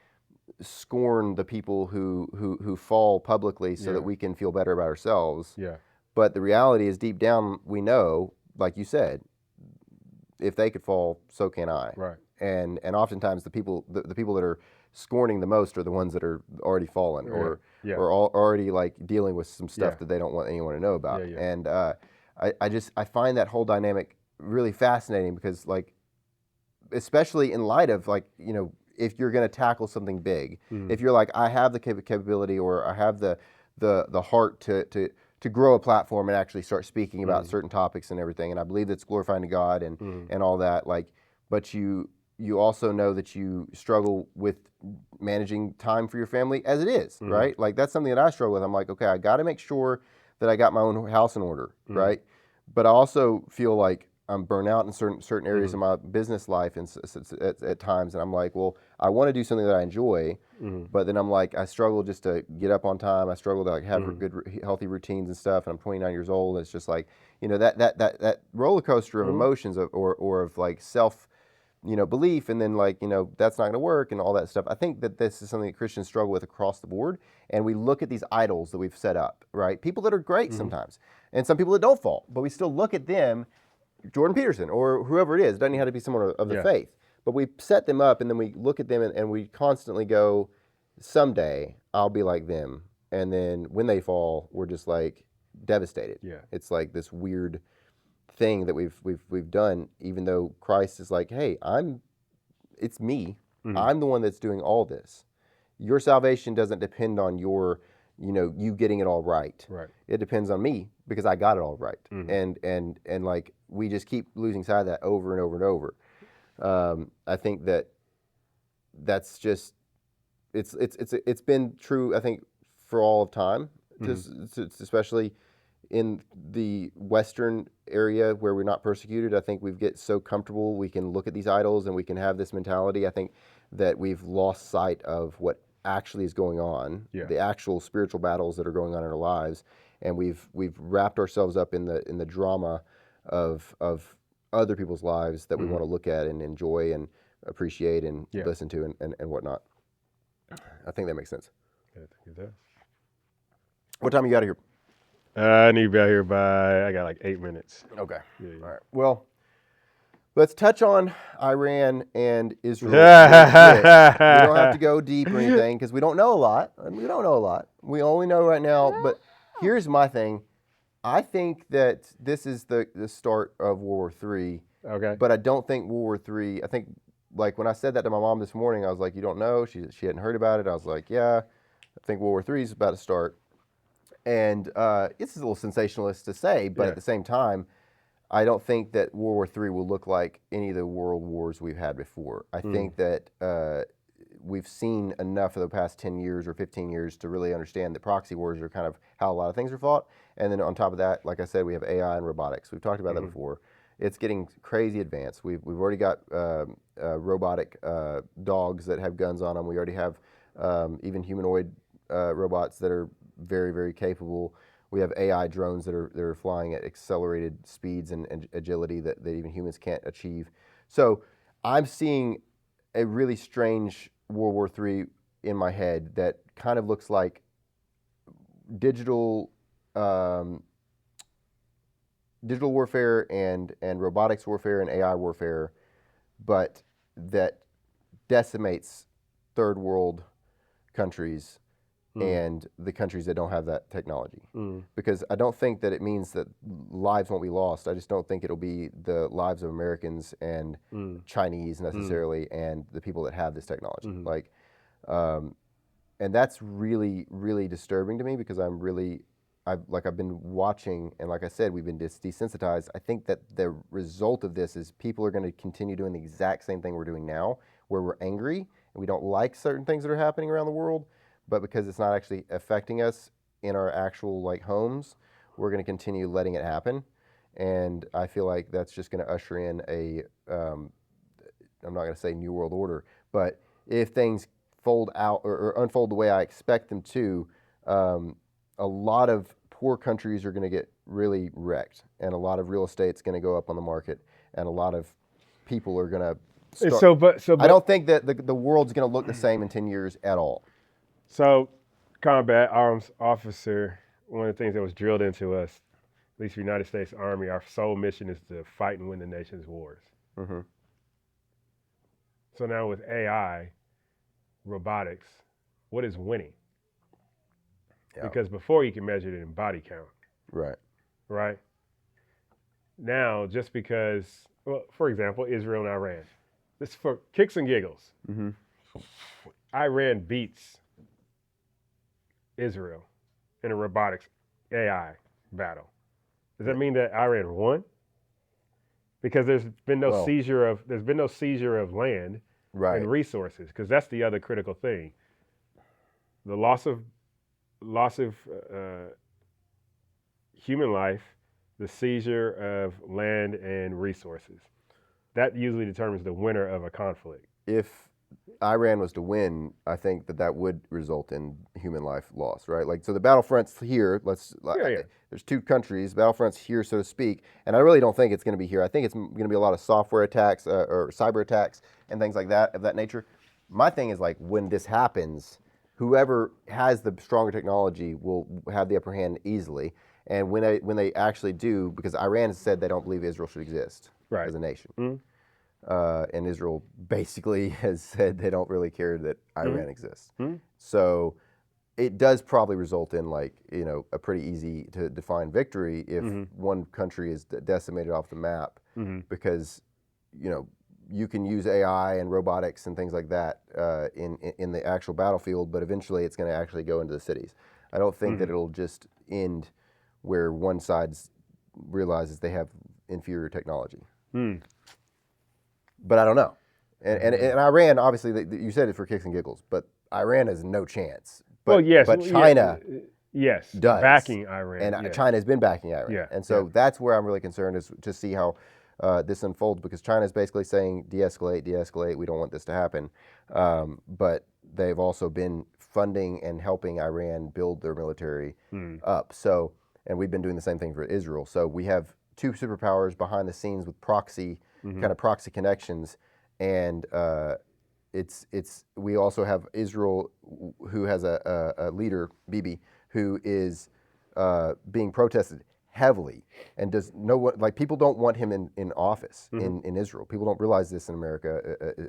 scorn the people who fall publicly so that we can feel better about ourselves. Yeah. But the reality is, deep down, we know, like you said, if they could fall, so can I. Right. And oftentimes the people that are scorning the most are the ones that are already fallen or already like dealing with some stuff that they don't want anyone to know about. And I find that whole dynamic really fascinating because, like, especially in light of like if you're going to tackle something big, if you're like, I have the capability or I have the heart to grow a platform and actually start speaking about certain topics and everything, and I believe that's glorifying to God and all that, like, but you also know that you struggle with managing time for your family as it is, right? Like that's something that I struggle with. I'm like, okay, I got to make sure that I got my own house in order, right? But I also feel like I'm burnt out in certain areas of my business life and at times, and I'm like, well, I want to do something that I enjoy, but then I'm like, I struggle just to get up on time. I struggle to like have good, healthy routines and stuff. And I'm 29 years old, and it's just like that roller coaster of emotions or of like self, belief, and then like that's not going to work and all that stuff. I think that this is something that Christians struggle with across the board, and we look at these idols that we've set up, right? People that are great sometimes, and some people that don't fall, but we still look at them. Jordan Peterson or whoever it is, doesn't have to be someone of the faith, but we set them up and then we look at them and we constantly go, someday I'll be like them. And then when they fall, we're just like devastated. Yeah. It's like this weird thing that we've done, even though Christ is like, hey, it's me. I'm the one that's doing all this. Your salvation doesn't depend on you getting it all right. Right. It depends on me because I got it all right. And like we just keep losing sight of that over and over and over. I think that's just it's been true. I think for all of time, especially in the Western area where we're not persecuted. I think we get so comfortable we can look at these idols and we can have this mentality. I think that we've lost sight of what actually is going on, the actual spiritual battles that are going on in our lives, and we've wrapped ourselves up in the drama of other people's lives that we want to look at and enjoy and appreciate and listen to and whatnot. I think that makes sense. I think it does. What time you got here? I need to be out here by, I got like 8 minutes. Okay. Yeah. All right. Well, let's touch on Iran and Israel. We don't have to go deep or anything because we don't know a lot. We only know right now. But here's my thing. I think that this is the start of World War III. Okay. But I don't think World War III, I think, like when I said that to my mom this morning, I was like, you don't know? She hadn't heard about it. I was like, yeah, I think World War III is about to start. And it's a little sensationalist to say, but at the same time, I don't think that World War III will look like any of the world wars we've had before. I think that we've seen enough of the past 10 years or 15 years to really understand that proxy wars are kind of how a lot of things are fought. And then on top of that, like I said, we have AI and robotics. We've talked about that before. It's getting crazy advanced. We've already got robotic dogs that have guns on them. We already have even humanoid robots that are very, very capable. We have AI drones that are flying at accelerated speeds and agility that even humans can't achieve. So I'm seeing a really strange World War III in my head that kind of looks like digital warfare and robotics warfare and AI warfare, but that decimates third world countries and the countries that don't have that technology. Mm. Because I don't think that it means that lives won't be lost. I just don't think it'll be the lives of Americans and Chinese necessarily and the people that have this technology. Mm-hmm. Like, and that's really, really disturbing to me because I've been watching, and like I said, we've been desensitized. I think that the result of this is people are going to continue doing the exact same thing we're doing now, where we're angry and we don't like certain things that are happening around the world, but because it's not actually affecting us in our actual like homes, we're going to continue letting it happen. And I feel like that's just going to usher in I'm not going to say new world order, but if things fold out or unfold the way I expect them to, a lot of poor countries are going to get really wrecked, and a lot of real estate's going to go up on the market, and a lot of people are going to start. I don't think that the world's going to look the same in 10 years at all. So, combat arms officer, one of the things that was drilled into us, at least the United States Army, our sole mission is to fight and win the nation's wars. Mm-hmm. So now with AI, robotics, what is winning? Yeah. Because before you can measure it in body count. Right. Right? Now, just because, well, for example, Israel and Iran, this is for kicks and giggles. Mm-hmm. Iran beats Israel in a robotics AI battle. Does that mean that Iran won? Because there's been no seizure of land and resources. Because that's the other critical thing. The loss of human life, the seizure of land and resources. That usually determines the winner of a conflict. If Iran was to win, I think that would result in human life loss, right? Like, so the battlefronts here, there's two countries, battlefronts here, so to speak, and I really don't think it's going to be here. I think it's going to be a lot of software attacks or cyber attacks and things like that, of that nature. My thing is, like, when this happens, whoever has the stronger technology will have the upper hand easily. And when they actually do, because Iran has said they don't believe Israel should exist as a nation. Mm-hmm. And Israel basically has said they don't really care that Iran exists. Mm-hmm. So it does probably result in, like, a pretty easy to define victory if one country is decimated off the map, because you can use AI and robotics and things like that in the actual battlefield, but eventually it's going to actually go into the cities. I don't think that it'll just end where one side realizes they have inferior technology. But I don't know. And Iran, obviously, you said it for kicks and giggles, but Iran has no chance. But, but China does. Backing Iran. And China has been backing Iran. Yeah, and so that's where I'm really concerned, is to see how this unfolds, because China is basically saying de-escalate, de-escalate, we don't want this to happen. But they've also been funding and helping Iran build their military up. So, and we've been doing the same thing for Israel. So we have two superpowers behind the scenes with proxy connections, and we also have Israel, who has a leader, Bibi, who is being protested heavily, and people don't want him in office in Israel. People don't realize this in America.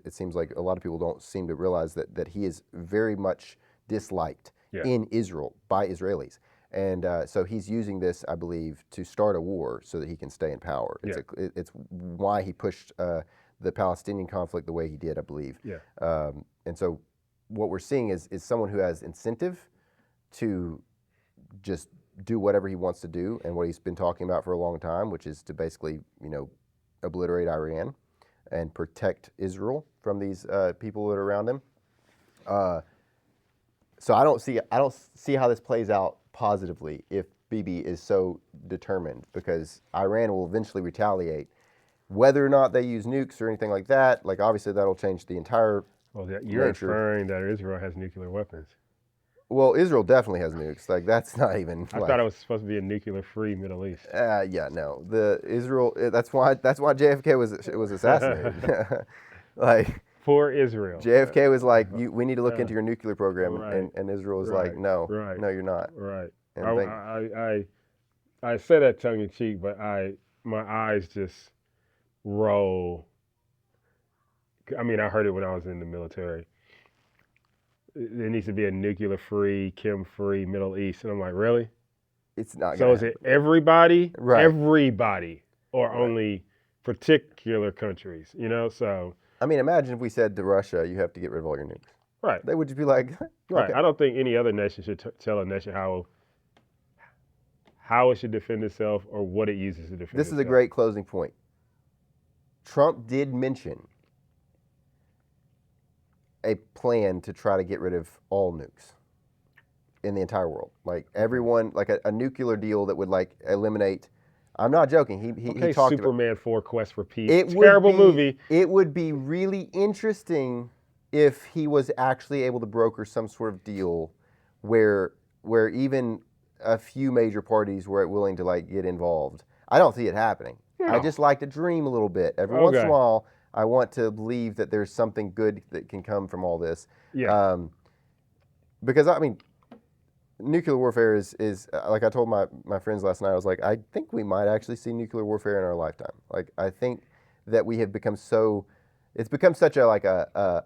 It seems like a lot of people don't seem to realize that he is very much disliked in Israel by Israelis. And so he's using this, I believe, to start a war so that he can stay in power. It's why he pushed the Palestinian conflict the way he did, I believe. And so what we're seeing is someone who has incentive to just do whatever he wants to do, and what he's been talking about for a long time, which is to basically, obliterate Iran and protect Israel from these people that are around him. So I don't see how this plays out positively if Bibi is so determined, because Iran will eventually retaliate, whether or not they use nukes or anything like that. Like, obviously that'll change the entire. Well, you're inferring that Israel has nuclear weapons. Well, Israel definitely has nukes. Like, that's not even. I thought it was supposed to be a nuclear-free Middle East. No. Israel. That's why JFK was assassinated. Like, for Israel. JFK was like, we need to look into your nuclear program, and Israel was like, no, you're not. Right. I say that tongue in cheek, but my eyes just roll. I mean, I heard it when I was in the military. There needs to be a nuclear-free, chem-free Middle East, and I'm like, really? It's not So gonna is it happen. everybody, Right. everybody, or Right. only particular countries? You know, so I mean, imagine if we said to Russia, "You have to get rid of all your nukes." right, They would just be like, right. "Okay." I don't think any other nation should tell a nation how it should defend itself or what it uses to defend This is a itself. great closing point. Trump did mention a plan to try to get rid of all nukes in the entire world. Like everyone, like a nuclear deal that would like eliminate. I'm not joking. He Okay, talked about Superman 4 Quest for Peace. it. Terrible movie. It would be really interesting if he was actually able to broker some sort of deal where even a few major parties were willing to like get involved. I don't see it happening. I No. just like to dream a little bit. Every once in a Okay. while, I want to believe that there's something good that can come from all this. Yeah. Because I mean, nuclear warfare is like I told my friends last night. I was like, I think we might actually see nuclear warfare in our lifetime. Like I think that we have become so, it's become such a like a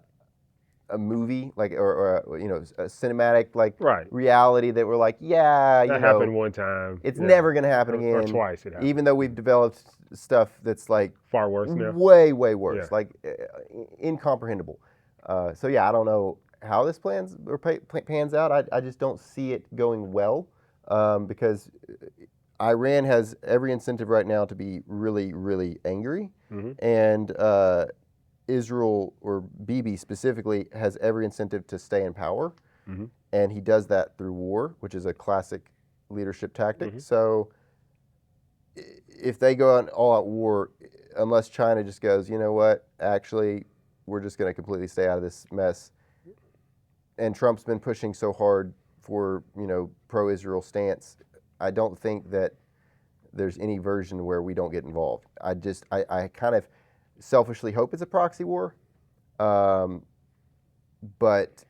movie like or you know a cinematic like Right. reality that we're like, yeah, you That know, happened one time. it's Yeah. never going to happen Or again. twice it happened. Even though we've developed stuff that's like Far worse now. way worse, Yeah. like incomprehensible. So yeah, I don't know how this pans out. I just don't see it going well because Iran has every incentive right now to be really angry, Mm-hmm. and Israel or Bibi specifically has every incentive to stay in power, Mm-hmm. and he does that through war, which is a classic leadership tactic. Mm-hmm. So if they go on all out war, unless China just goes, you know what, actually, we're just going to completely stay out of this mess. And Trump's been pushing so hard for, you know, pro-Israel stance. I don't think that there's any version where we don't get involved. I kind of selfishly hope it's a proxy war, but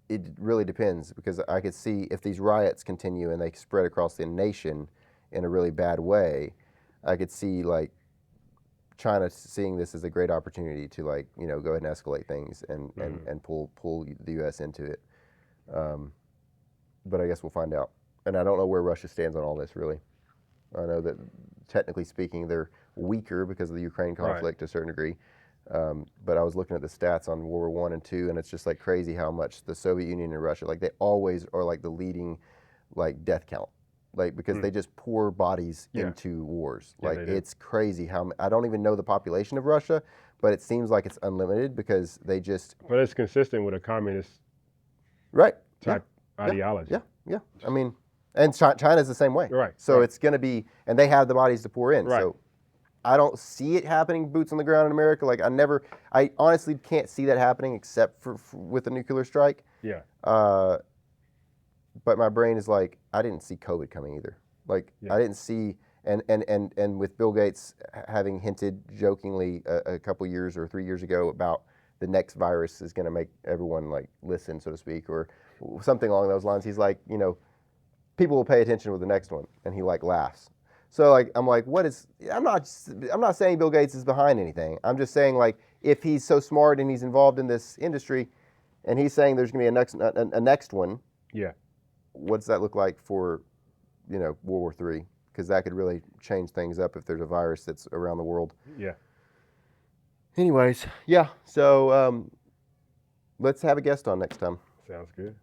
it really depends because I could see if these riots continue and they spread across the nation in a really bad way, I could see like China seeing this as a great opportunity to like, you know, go ahead and escalate things and pull the U.S. into it. But I guess we'll find out. And I don't know where Russia stands on all this really. I know that technically speaking, they're weaker because of the Ukraine conflict to a certain degree. But I was looking at the stats on World War I and II, and it's just like crazy how much the Soviet Union and Russia, like they always are like the leading, like death count, like because they just pour bodies into wars. Yeah, like it's crazy how I don't even know the population of Russia, but it seems like it's unlimited because they just. But it's consistent with a communist type ideology. Yeah. I mean, and China's the same way. Right. So it's going to be, and they have the bodies to pour in. Right. So I don't see it happening boots on the ground in America. Like I honestly can't see that happening except for with a nuclear strike. Yeah. But my brain is like, I didn't see COVID coming either. Like I didn't see, and with Bill Gates having hinted jokingly a couple years or 3 years ago about the next virus is going to make everyone like listen, so to speak, or something along those lines. He's like, you know, people will pay attention with the next one, and he like laughs. So like I'm like, what is? I'm not saying Bill Gates is behind anything. I'm just saying like if he's so smart and he's involved in this industry, and he's saying there's going to be a next one. Yeah. What does that look like for, you know, World War III? Because that could really change things up if there's a virus that's around the world. Yeah. Anyways, yeah. So let's have a guest on next time. Sounds good.